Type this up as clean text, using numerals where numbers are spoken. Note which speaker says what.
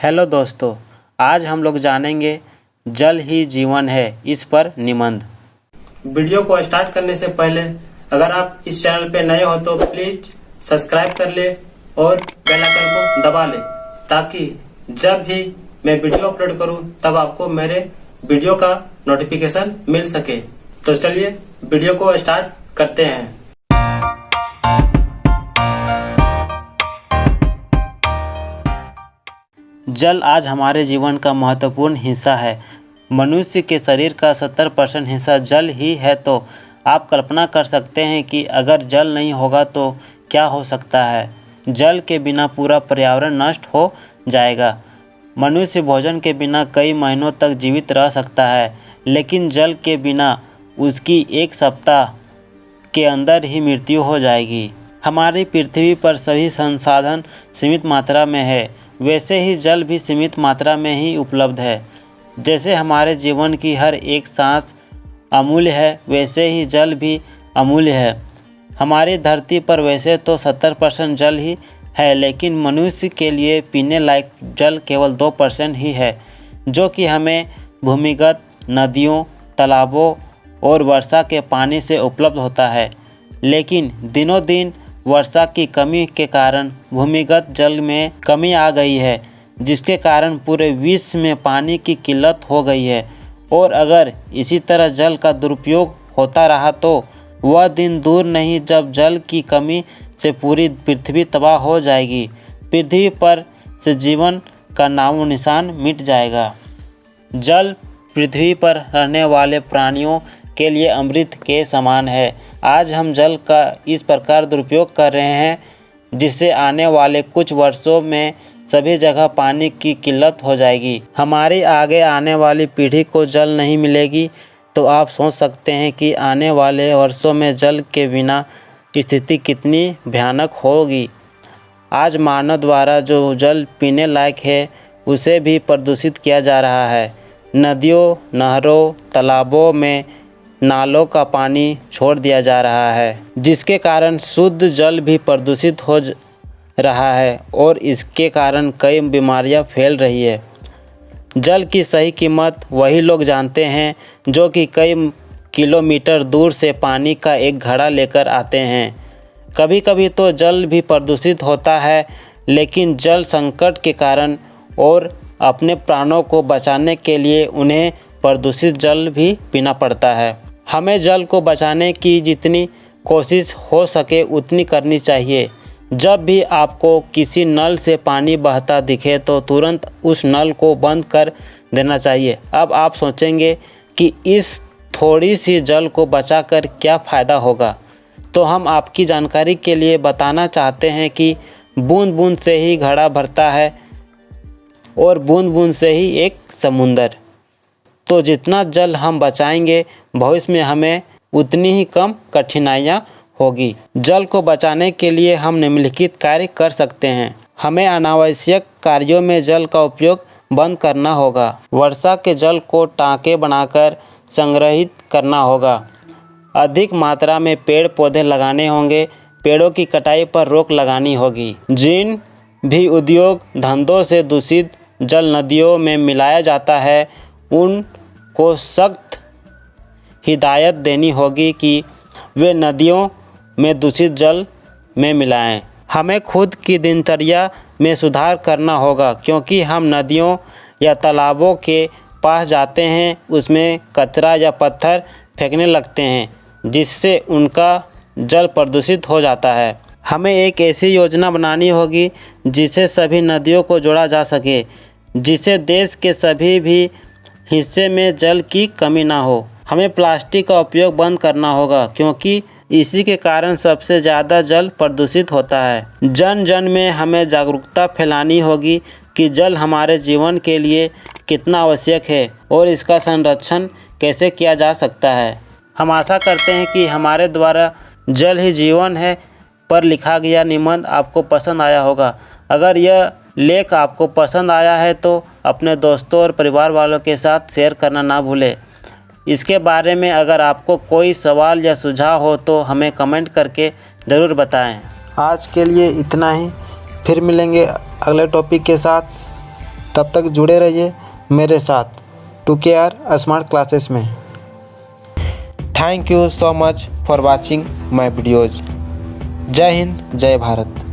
Speaker 1: Hello दोस्तों, आज हम लोग जानेंगे जल ही जीवन है इस पर निबंध।
Speaker 2: वीडियो को स्टार्ट करने से पहले अगर आप इस चैनल पे नए हो तो प्लीज सब्सक्राइब कर ले और बेल आइकन को दबा ले ताकि जब भी मैं वीडियो अपलोड करूं तब आपको मेरे वीडियो का नोटिफिकेशन मिल सके। तो चलिए वीडियो को स्टार्ट करते हैं।
Speaker 1: जल आज हमारे जीवन का महत्वपूर्ण हिस्सा है। मनुष्य के शरीर का 70% हिस्सा जल ही है, तो आप कल्पना कर सकते हैं कि अगर जल नहीं होगा तो क्या हो सकता है। जल के बिना पूरा पर्यावरण नष्ट हो जाएगा। मनुष्य भोजन के बिना कई महीनों तक जीवित रह सकता है, लेकिन जल के बिना उसकी एक सप्ताह के अंदर ही मृत्यु हो जाएगी। हमारी पृथ्वी पर सभी संसाधन सीमित मात्रा में है, वैसे ही जल भी सीमित मात्रा में ही उपलब्ध है। जैसे हमारे जीवन की हर एक सांस अमूल्य है, वैसे ही जल भी अमूल्य है। हमारी धरती पर वैसे तो 70% जल ही है, लेकिन मनुष्य के लिए पीने लायक जल केवल 2% ही है, जो कि हमें भूमिगत नदियों, तालाबों और वर्षा के पानी से उपलब्ध होता है। लेकिन दिनों दिन वर्षा की कमी के कारण भूमिगत जल में कमी आ गई है, जिसके कारण पूरे विश्व में पानी की किल्लत हो गई है। और अगर इसी तरह जल का दुरुपयोग होता रहा तो वह दिन दूर नहीं जब जल की कमी से पूरी पृथ्वी तबाह हो जाएगी। पृथ्वी पर से जीवन का नामो निशान मिट जाएगा। जल पृथ्वी पर रहने वाले प्राणियों के लिए अमृत के समान है। आज हम जल का इस प्रकार दुरुपयोग कर रहे हैं जिससे आने वाले कुछ वर्षों में सभी जगह पानी की किल्लत हो जाएगी। हमारी आगे आने वाली पीढ़ी को जल नहीं मिलेगी, तो आप सोच सकते हैं कि आने वाले वर्षों में जल के बिना स्थिति कितनी भयानक होगी। आज मानव द्वारा जो जल पीने लायक है उसे भी प्रदूषित किया जा रहा है। नदियों, नहरों, तालाबों में नालों का पानी छोड़ दिया जा रहा है, जिसके कारण शुद्ध जल भी प्रदूषित हो रहा है और इसके कारण कई बीमारियां फैल रही है। जल की सही कीमत वही लोग जानते हैं जो कि कई किलोमीटर दूर से पानी का एक घड़ा लेकर आते हैं। कभी कभी तो जल भी प्रदूषित होता है, लेकिन जल संकट के कारण और अपने प्राणों को बचाने के लिए उन्हें प्रदूषित जल भी पीना पड़ता है। हमें जल को बचाने की जितनी कोशिश हो सके उतनी करनी चाहिए। जब भी आपको किसी नल से पानी बहता दिखे तो तुरंत उस नल को बंद कर देना चाहिए। अब आप सोचेंगे कि इस थोड़ी सी जल को बचाकर क्या फ़ायदा होगा, तो हम आपकी जानकारी के लिए बताना चाहते हैं कि बूंद बूंद से ही घड़ा भरता है और बूंद बूंद से ही एक समुंदर। तो जितना जल हम बचाएंगे भविष्य में हमें उतनी ही कम कठिनाइयाँ होगी। जल को बचाने के लिए हम निम्नलिखित कार्य कर सकते हैं। हमें अनावश्यक कार्यों में जल का उपयोग बंद करना होगा। वर्षा के जल को टांके बनाकर संग्रहित करना होगा। अधिक मात्रा में पेड़ पौधे लगाने होंगे। पेड़ों की कटाई पर रोक लगानी होगी। जिन भी उद्योग धंधों से दूषित जल नदियों में मिलाया जाता है उनको सख्त हिदायत देनी होगी कि वे नदियों में दूषित जल में मिलाएं। हमें खुद की दिनचर्या में सुधार करना होगा, क्योंकि हम नदियों या तालाबों के पास जाते हैं उसमें कचरा या पत्थर फेंकने लगते हैं, जिससे उनका जल प्रदूषित हो जाता है। हमें एक ऐसी योजना बनानी होगी जिससे सभी नदियों को जोड़ा जा सके, जिससे देश के सभी भी हिस्से में जल की कमी ना हो। हमें प्लास्टिक का उपयोग बंद करना होगा, क्योंकि इसी के कारण सबसे ज़्यादा जल प्रदूषित होता है। जन जन में हमें जागरूकता फैलानी होगी कि जल हमारे जीवन के लिए कितना आवश्यक है और इसका संरक्षण कैसे किया जा सकता है। हम आशा करते हैं कि हमारे द्वारा जल ही जीवन है पर लिखा गया निबंध आपको पसंद आया होगा। अगर यह लेख आपको पसंद आया है तो अपने दोस्तों और परिवार वालों के साथ शेयर करना ना भूलें। इसके बारे में अगर आपको कोई सवाल या सुझाव हो तो हमें कमेंट करके ज़रूर बताएं।
Speaker 3: आज के लिए इतना ही, फिर मिलेंगे अगले टॉपिक के साथ। तब तक जुड़े रहिए मेरे साथ 2KR स्मार्ट क्लासेस में। Thank you so much for watching my videos. जय हिंद, जय भारत।